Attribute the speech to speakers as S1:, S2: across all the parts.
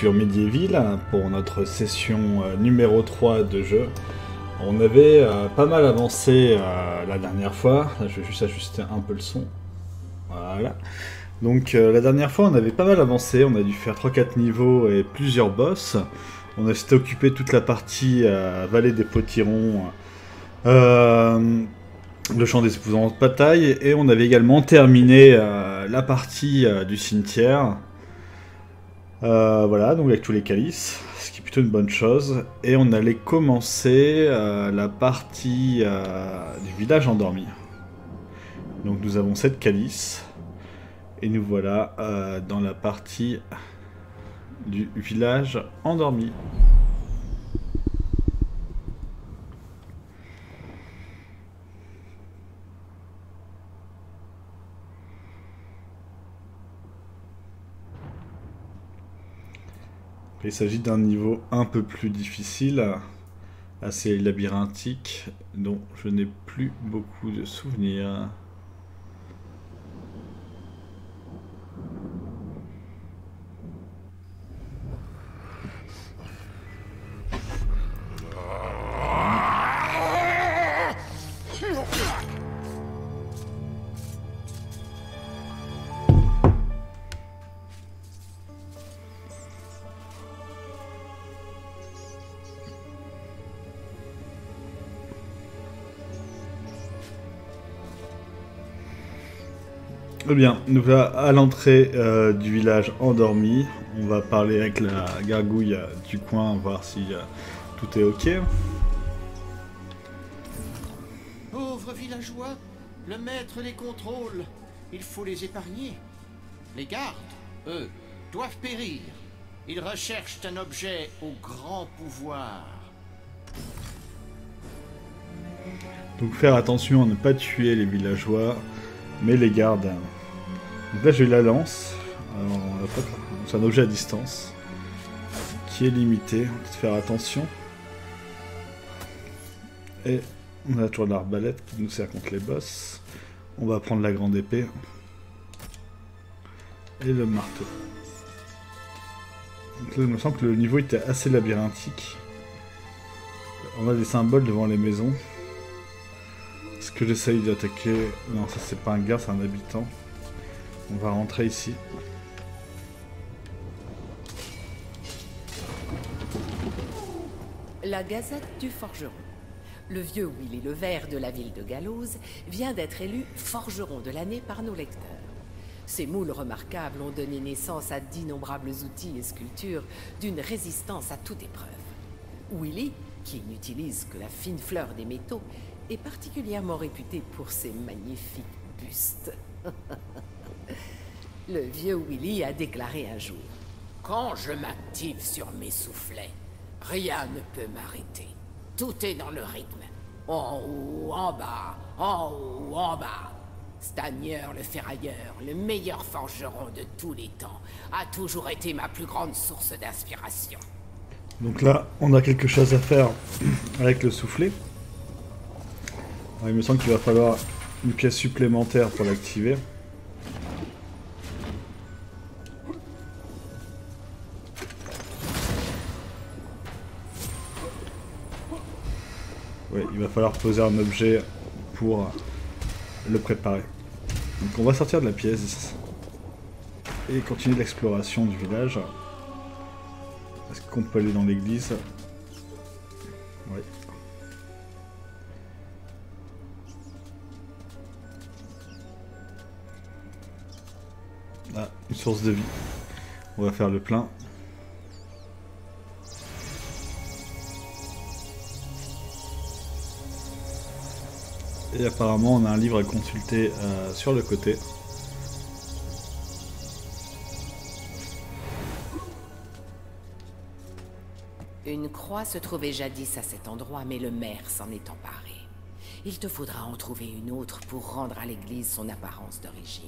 S1: Sur Medieval pour notre session numéro 3 de jeu. On avait pas mal avancé la dernière fois. Là, je vais juste ajuster un peu le son. Voilà. Donc la dernière fois on avait pas mal avancé, on a dû faire 3-4 niveaux et plusieurs boss. On s'était occupé toute la partie vallée des potirons, le champ des épouvantes bataille, et on avait également terminé la partie du cimetière. Voilà, donc avec tous les calices, ce qui est plutôt une bonne chose. Et on allait commencer la partie du village endormi. Donc nous avons 7 calices. Et nous voilà dans la partie du village endormi. Il s'agit d'un niveau un peu plus difficile, assez labyrinthique, dont je n'ai plus beaucoup de souvenirs. Eh bien, nous voilà à l'entrée du village endormi. On va parler avec la gargouille du coin, voir si tout est ok.
S2: Pauvres villageois, le maître les contrôle. Il faut les épargner. Les gardes, eux, doivent périr. Ils recherchent un objet au grand pouvoir.
S1: Donc faire attention à ne pas tuer les villageois, mais les gardes. Donc là j'ai la lance. C'est un objet à distance qui est limité. On va peut-être faire attention. Et on a toujours l'arbalète qui nous sert contre les boss. On va prendre la grande épée. Et le marteau. Donc là, il me semble que le niveau était assez labyrinthique. On a des symboles devant les maisons. Est-ce que j'essaye d'attaquer? Non, ça c'est pas un gars, c'est un habitant. On va rentrer ici.
S3: La Gazette du Forgeron. Le vieux Willy le Vert de la ville de Gallows vient d'être élu Forgeron de l'année par nos lecteurs. Ces moules remarquables ont donné naissance à d'innombrables outils et sculptures d'une résistance à toute épreuve. Willy, qui n'utilise que la fine fleur des métaux, est particulièrement réputé pour ses magnifiques bustes. Le vieux Willy a déclaré un jour: quand je m'active sur mes soufflets, rien ne peut m'arrêter. Tout est dans le rythme. En haut, en bas, en haut, en bas. Stagneur le ferrailleur, le meilleur forgeron de tous les temps, a toujours été ma plus grande source d'inspiration.
S1: Donc là, on a quelque chose à faire avec le soufflet. Alors, il me semble qu'il va falloir une pièce supplémentaire pour l'activer. Oui, il va falloir poser un objet pour le préparer. Donc on va sortir de la pièce et continuer l'exploration du village. Est-ce qu'on peut aller dans l'église? Oui. Ah, une source de vie. On va faire le plein. Et apparemment on a un livre à consulter sur le côté.
S3: Une croix se trouvait jadis à cet endroit, mais le maire s'en est emparé. Il te faudra en trouver une autre pour rendre à l'église son apparence d'origine.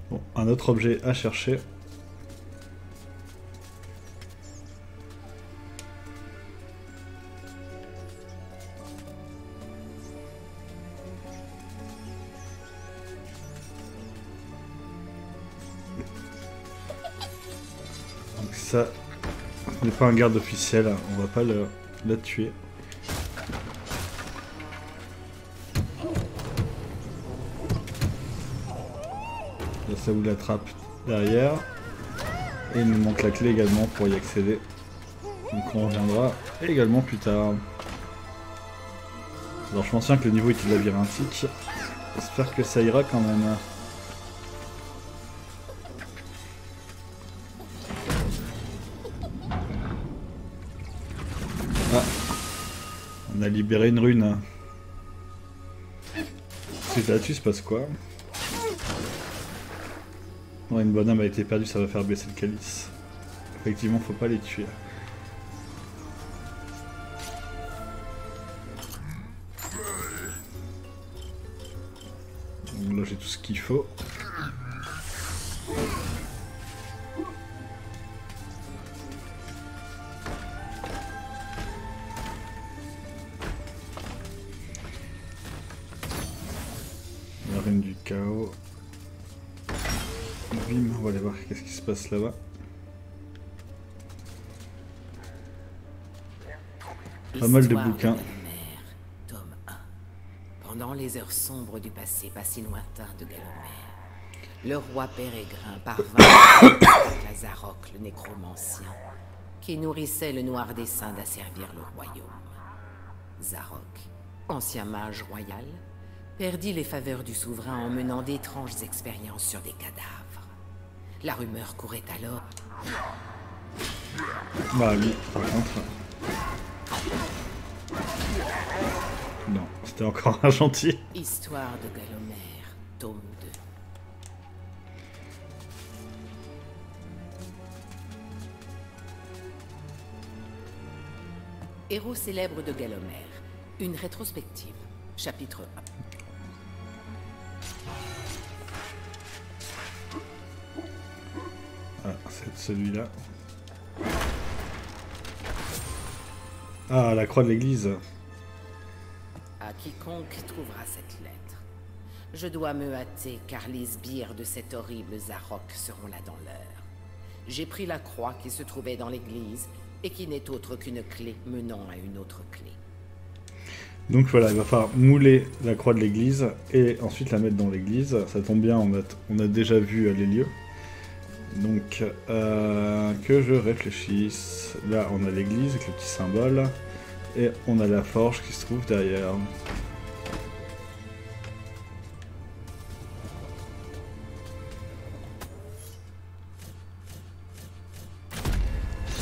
S1: Bon, un autre objet à chercher. Donc ça, On n'est pas un garde officiel, on va pas la tuer. Là, ça vous l'attrape derrière. Et il nous manque la clé également pour y accéder. Donc on reviendra également plus tard. Alors je pense bien que le niveau était labyrinthique. J'espère que ça ira quand même. Ah, on a libéré une rune. Suite là-dessus, se passe quoi? Ouais, une bonne âme a été perdue, ça va faire baisser le calice. Effectivement, faut pas les tuer. Donc là, j'ai tout ce qu'il faut. La reine du chaos. Bim, on va aller voir qu'est-ce qui se passe là-bas. Pas mal de bouquins.
S3: Tome 1. Pendant les heures sombres du passé pas si lointain de Galomère, le roi Pérégrin parvint à Zarok, le nécromancien, qui nourrissait le noir dessein d'asservir le royaume. Zarok, ancien mage royal, perdit les faveurs du souverain en menant d'étranges expériences sur des cadavres. La rumeur courait alors.
S1: Bah lui, par contre... Non, c'était encore un gentil.
S3: Histoire de Galomère, tome 2. Héros célèbre de Galomère, une rétrospective, chapitre 1.
S1: Ah, c'est celui-là. Ah, la croix de l'église.
S3: À quiconque trouvera cette lettre, je dois me hâter car les sbires de cet horrible Zarok seront là dans l'heure. J'ai pris la croix qui se trouvait dans l'église et qui n'est autre qu'une clé menant à une autre clé.
S1: Donc voilà, il va falloir mouler la croix de l'église et ensuite la mettre dans l'église. Ça tombe bien, on a déjà vu les lieux. Donc, que je réfléchisse. Là, on a l'église avec le petit symbole. Et on a la forge qui se trouve derrière.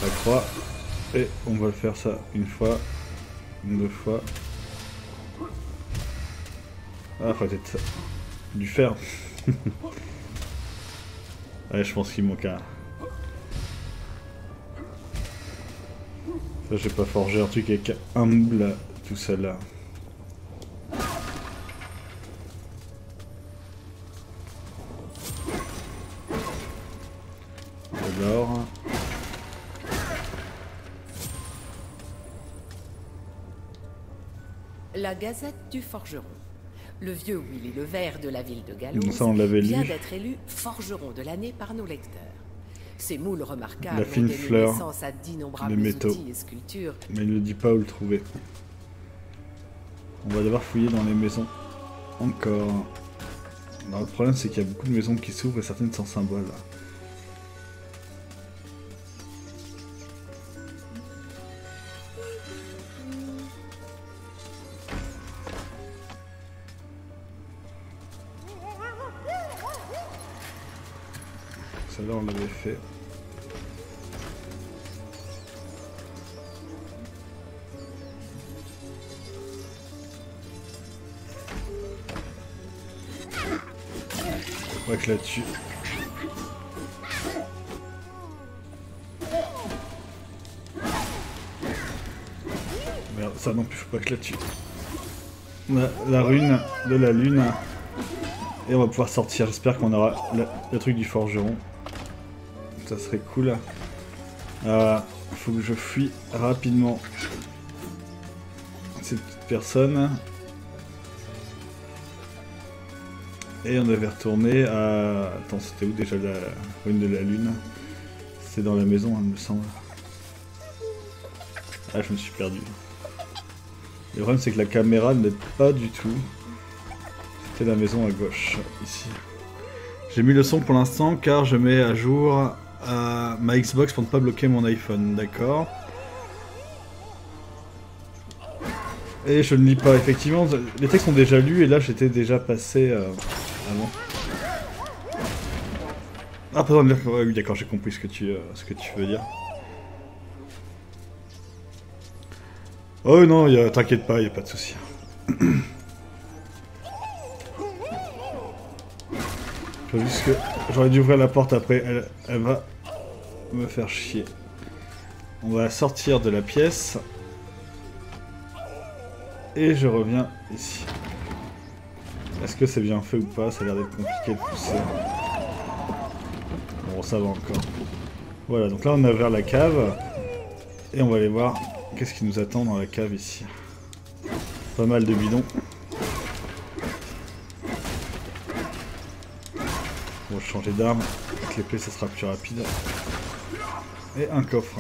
S1: La croix. Et on va le faire ça une fois, deux fois. Ah, faut peut-être du fer. Ouais, je pense qu'il manque un. Ça, j'ai pas forgé un truc avec un moule tout seul là. Alors.
S3: La Gazette du Forgeron. Le vieux Willy le Vert de la ville de Gallows
S1: Ça, on l'avait lu.
S3: vient d'être élu forgeron de l'année par nos lecteurs. Ces moules remarquables
S1: La fine
S3: ont donné
S1: fleur
S3: naissance à d'innombrables
S1: de métaux.
S3: outils et sculptures.
S1: Mais il ne dit pas où le trouver. On va devoir fouiller dans les maisons. Encore. Alors, le problème, c'est qu'il y a beaucoup de maisons qui s'ouvrent et certaines sans symbole. Celle-là, on l'avait fait. On va que là-dessus. Merde, ça non plus, faut pas que là-dessus. On a la rune de la lune. Et on va pouvoir sortir. J'espère qu'on aura le truc du forgeron. Ça serait cool. Faut que je fuis rapidement cette petite personne. Et on devait retourner à... Attends, c'était où déjà la rune de la lune? C'est dans la maison, il me semble. Ah, je me suis perdu. Le problème, c'est que la caméra n'est pas du tout. C'était la maison à gauche, ici. J'ai mis le son pour l'instant car je mets à jour ma Xbox pour ne pas bloquer mon iPhone, d'accord. Et je ne lis pas, effectivement, les textes sont déjà lus et là j'étais déjà passé avant. Ah pardon, oui d'accord, j'ai compris ce que tu veux dire. Oh non, t'inquiète pas, y a pas de souci. Faut juste que j'aurais dû ouvrir la porte après, elle va me faire chier. On va sortir de la pièce. Et je reviens ici. Est-ce que c'est bien fait ou pas? Ça a l'air d'être compliqué de pousser. Bon, ça va encore. Voilà, donc là on a ouvert la cave. Et on va aller voir qu'est-ce qui nous attend dans la cave ici. Pas mal de bidons. Bon, je vais changer d'arme. Avec l'épée, ça sera plus rapide. Et un coffre.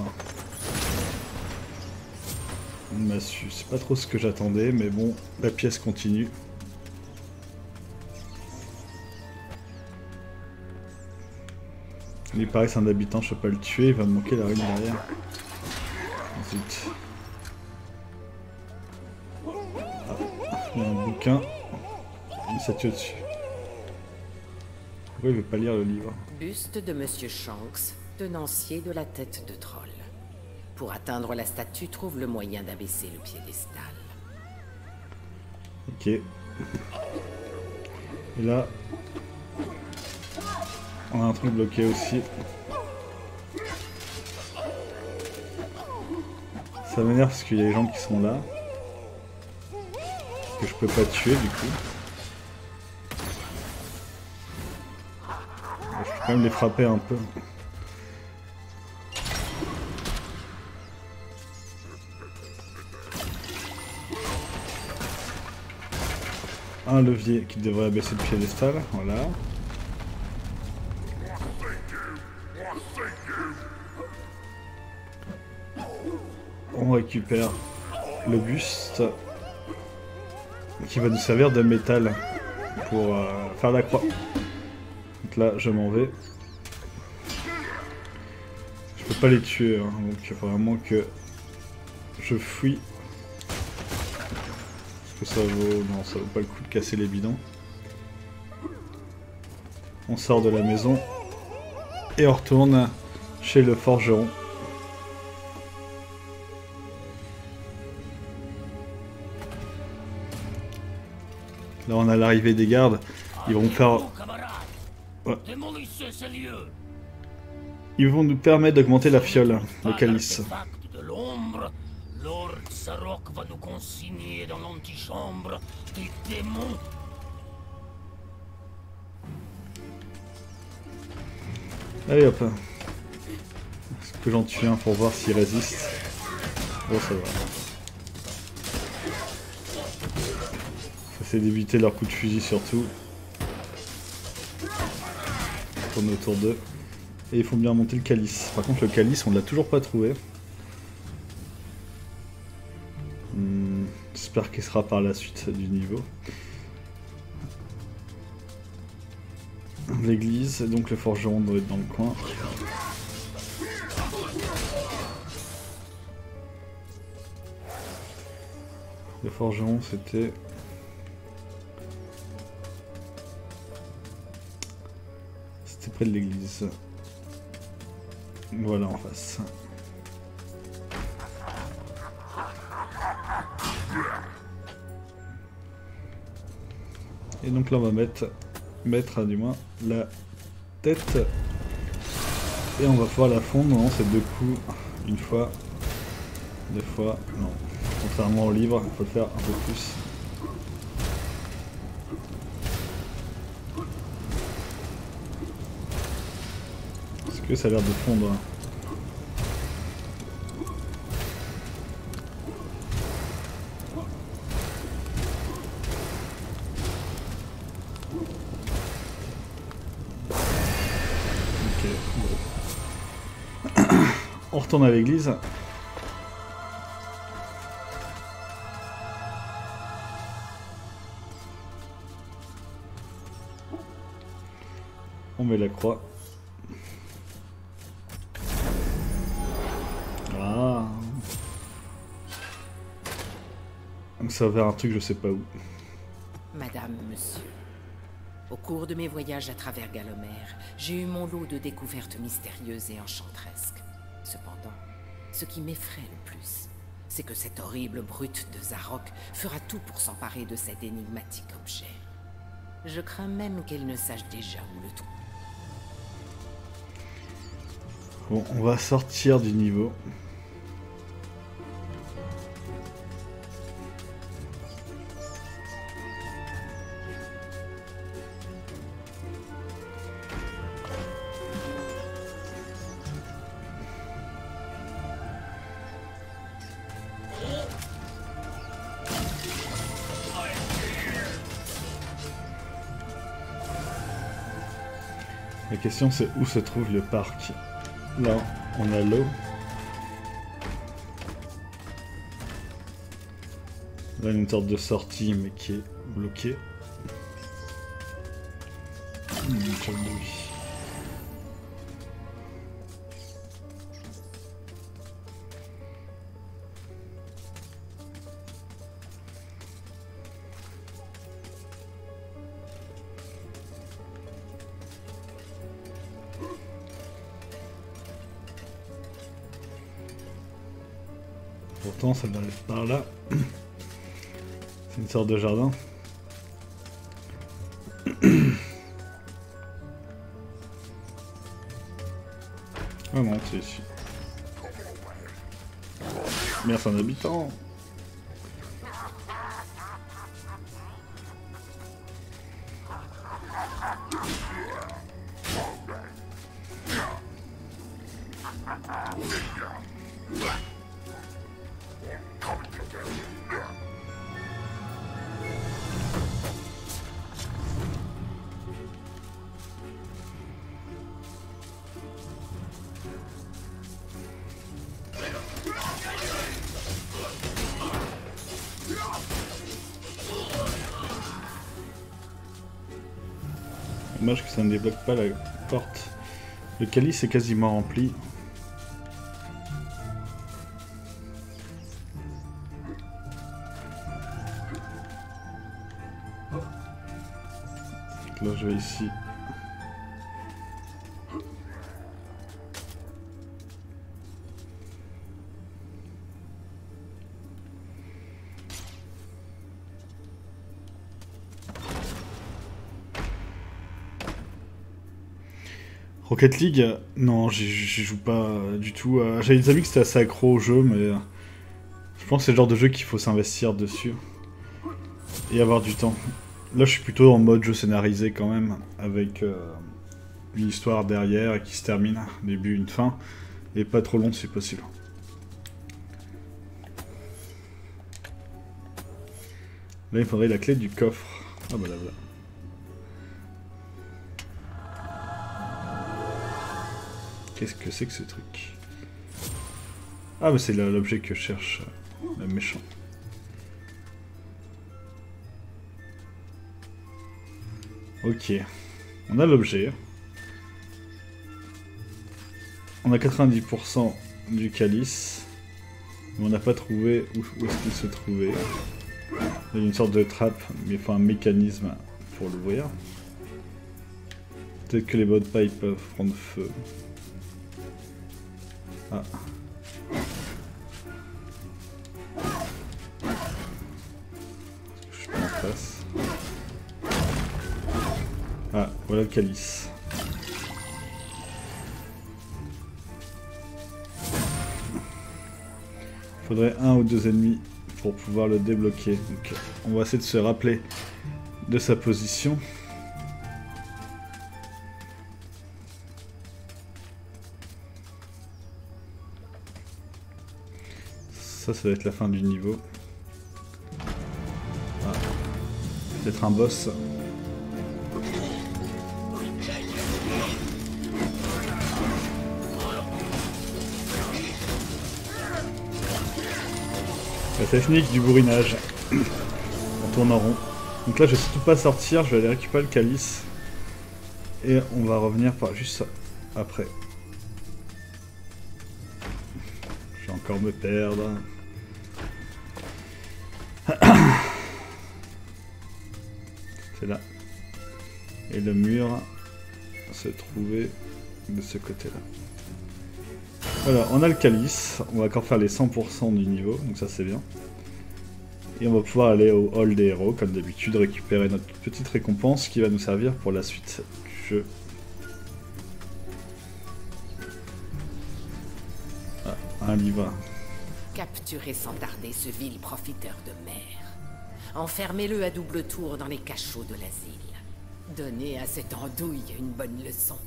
S1: Une massue. C'est pas trop ce que j'attendais, mais bon, la pièce continue. Il paraît que c'est un habitant, je peux pas le tuer, il va me manquer la rune derrière. Ensuite. Ah, il y a un bouquin. Il s'est tué dessus. Pourquoi il veut pas lire le livre?
S3: Buste de Monsieur Shanks, tenancier de la tête de troll. Pour atteindre la statue, trouve le moyen d'abaisser le piédestal.
S1: Ok. Et là, on a un truc bloqué aussi. Ça m'énerve parce qu'il y a des gens qui sont là. Que je peux pas tuer du coup. Je peux quand même les frapper un peu. Un levier qui devrait abaisser le piédestal, voilà. On récupère le buste qui va nous servir de métal pour faire la croix. Donc là, je m'en vais. Je peux pas les tuer, hein, donc il faut vraiment que je fuis. Que ça vaut... Non, ça vaut pas le coup de casser les bidons. On sort de la maison et on retourne chez le forgeron. Là on a l'arrivée des gardes. Ils vont faire... Ouais. Ils vont nous permettre d'augmenter la fiole, le calice.
S4: Lord Sarok va nous consigner dans l'antichambre des démons.
S1: Allez hop. Est-ce que j'en tue un pour voir s'il résiste? Bon, ça va. J'essaie d'éviter leurs coups de fusil surtout. Tourner autour d'eux. Et il faut bien monter le calice. Par contre le calice on l'a toujours pas trouvé. J'espère qu'il sera par la suite du niveau. L'église, donc le forgeron doit être dans le coin. Le forgeron c'était... C'était près de l'église. Voilà en face. Et donc là on va mettre du moins la tête et on va pouvoir la fondre. Non, c'est deux coups, une fois, deux fois, non. Contrairement au livre, il faut le faire un peu plus. Est-ce que ça a l'air de fondre? On retourne à l'église. met la croix. Ah. Donc ça va vers un truc je sais pas où.
S3: Madame, monsieur, au cours de mes voyages à travers Galomère, j'ai eu mon lot de découvertes mystérieuses et enchantresques. Cependant, ce qui m'effraie le plus, c'est que cette horrible brute de Zarok fera tout pour s'emparer de cet énigmatique objet. Je crains même qu'elle ne sache déjà où le trouver.
S1: Bon, on va sortir du niveau. La question c'est où se trouve le parc. Là, on a l'eau. Là, une sorte de sortie, mais qui est bloquée. Quel bruit. Pourtant, ça doit être par là. C'est une sorte de jardin. Ah non, c'est ici. Merde, c'est un habitant. Dommage que ça ne débloque pas la porte. Le calice est quasiment rempli. Là je vais ici. Rocket League, non, j'y joue pas du tout. J'avais des amis que c'était assez accro au jeu, mais je pense que c'est le genre de jeu qu'il faut s'investir dessus et avoir du temps. Là, je suis plutôt en mode jeu scénarisé quand même, avec une histoire derrière et qui se termine, un début, une fin, et pas trop long si possible. Là, il faudrait la clé du coffre. Ah bah là, voilà. Qu'est-ce que c'est que ce truc? Ah mais c'est l'objet que cherche le méchant. Ok. On a l'objet. On a 90% du calice. Mais on n'a pas trouvé où est-ce qu'il se trouvait. Il y a une sorte de trappe, mais il faut un mécanisme pour l'ouvrir. Peut-être que les bonnes pailles peuvent prendre feu. Ah. Je suis pas en face. Ah, voilà le calice. Il faudrait 1 ou 2 ennemis pour pouvoir le débloquer. Donc on va essayer de se rappeler de sa position. Ça va être la fin du niveau. Ah. Peut-être un boss. La technique du bourrinage. On tourne en rond. Donc là je vais surtout pas sortir, je vais aller récupérer le calice. Et on va revenir par juste après. Je vais encore me perdre. C'est là. Et le mur se trouvait de ce côté-là. Voilà, on a le calice. On va encore faire les 100% du niveau, donc ça c'est bien. Et on va pouvoir aller au hall des héros, comme d'habitude, récupérer notre petite récompense qui va nous servir pour la suite du jeu. Ah, un livre.
S3: Capturez sans tarder ce vil profiteur de mer. Enfermez-le à double tour dans les cachots de l'asile. Donnez à cette andouille une bonne leçon.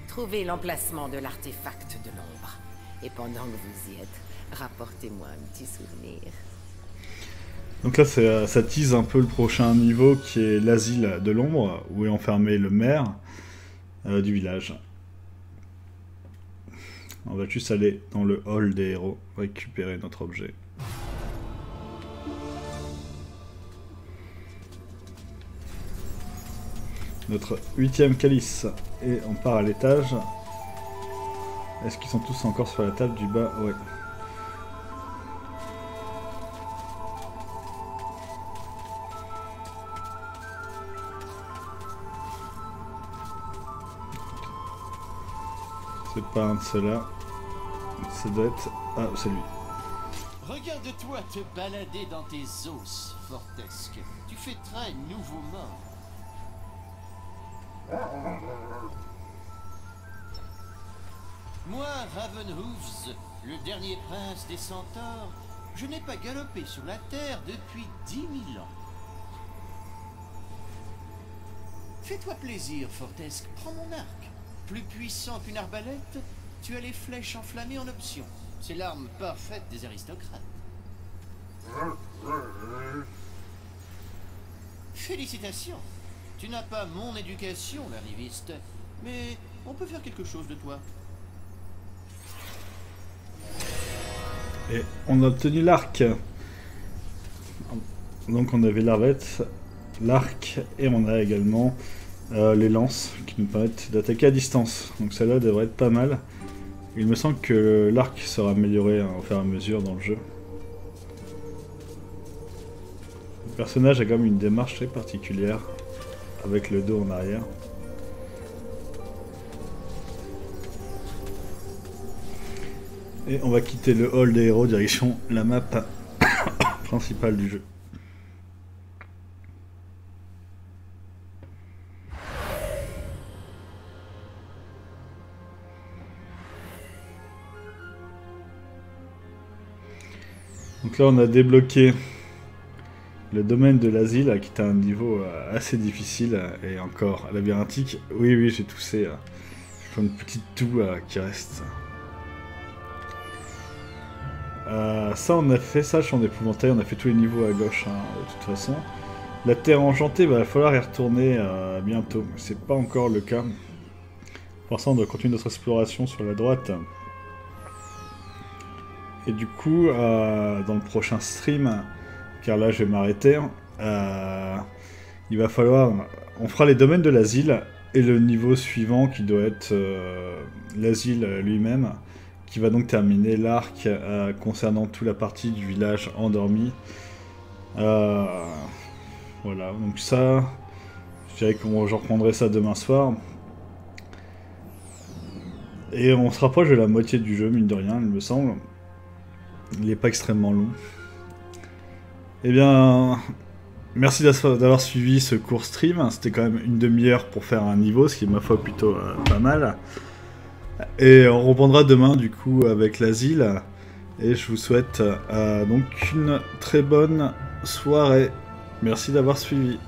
S3: Trouvez l'emplacement de l'artefact de l'ombre. Et pendant que vous y êtes, rapportez-moi un petit souvenir.
S1: Donc là, ça tease un peu le prochain niveau qui est l'asile de l'ombre, où est enfermé le maire du village. On va juste aller dans le hall des héros, récupérer notre objet. Notre 8e calice. Et on part à l'étage. Est-ce qu'ils sont tous encore sur la table du bas? Ouais. C'est pas un de ceux-là. Ça doit être... Ah, c'est lui.
S2: Regarde-toi te balader dans tes os, Fortesque. Tu fais très nouveau mort. Moi, Ravenhooves, le dernier prince des centaures, je n'ai pas galopé sur la terre depuis 10 000 ans. Fais-toi plaisir, Fortesque, prends mon arc. Plus puissant qu'une arbalète, tu as les flèches enflammées en option. C'est l'arme parfaite des aristocrates. Félicitations. Tu n'as pas mon éducation, l'arriviste, mais on peut faire quelque chose de toi.
S1: Et on a obtenu l'arc. Donc on avait l'arvette, l'arc, et on a également les lances qui nous permettent d'attaquer à distance. Donc celle-là devrait être pas mal. Il me semble que l'arc sera amélioré au fur et à mesure dans le jeu. Le personnage a quand même une démarche très particulière, avec le dos en arrière. Et on va quitter le hall des héros, direction la map principale du jeu. Donc là on a débloqué le domaine de l'asile qui était un niveau assez difficile et encore labyrinthique. Oui, j'ai toussé. Je fais une petite toux qui reste. Ça on a fait ça, en épouvantail, on a fait tous les niveaux à gauche de toute façon. La terre enchantée, il va falloir y retourner bientôt. C'est pas encore le cas. Pour ça on doit continuer notre exploration sur la droite. Et du coup, dans le prochain stream, car là je vais m'arrêter, il va falloir... On fera les domaines de l'asile et le niveau suivant qui doit être l'asile lui-même, qui va donc terminer l'arc concernant toute la partie du village endormi. Voilà, donc ça, je dirais que je reprendrai ça demain soir. Et on se rapproche de la moitié du jeu, mine de rien, il me semble. Il n'est pas extrêmement long. Eh bien, merci d'avoir suivi ce court stream. C'était quand même une demi-heure pour faire un niveau, ce qui est ma foi plutôt pas mal. Et on reprendra demain du coup avec l'asile. Et je vous souhaite donc une très bonne soirée. Merci d'avoir suivi.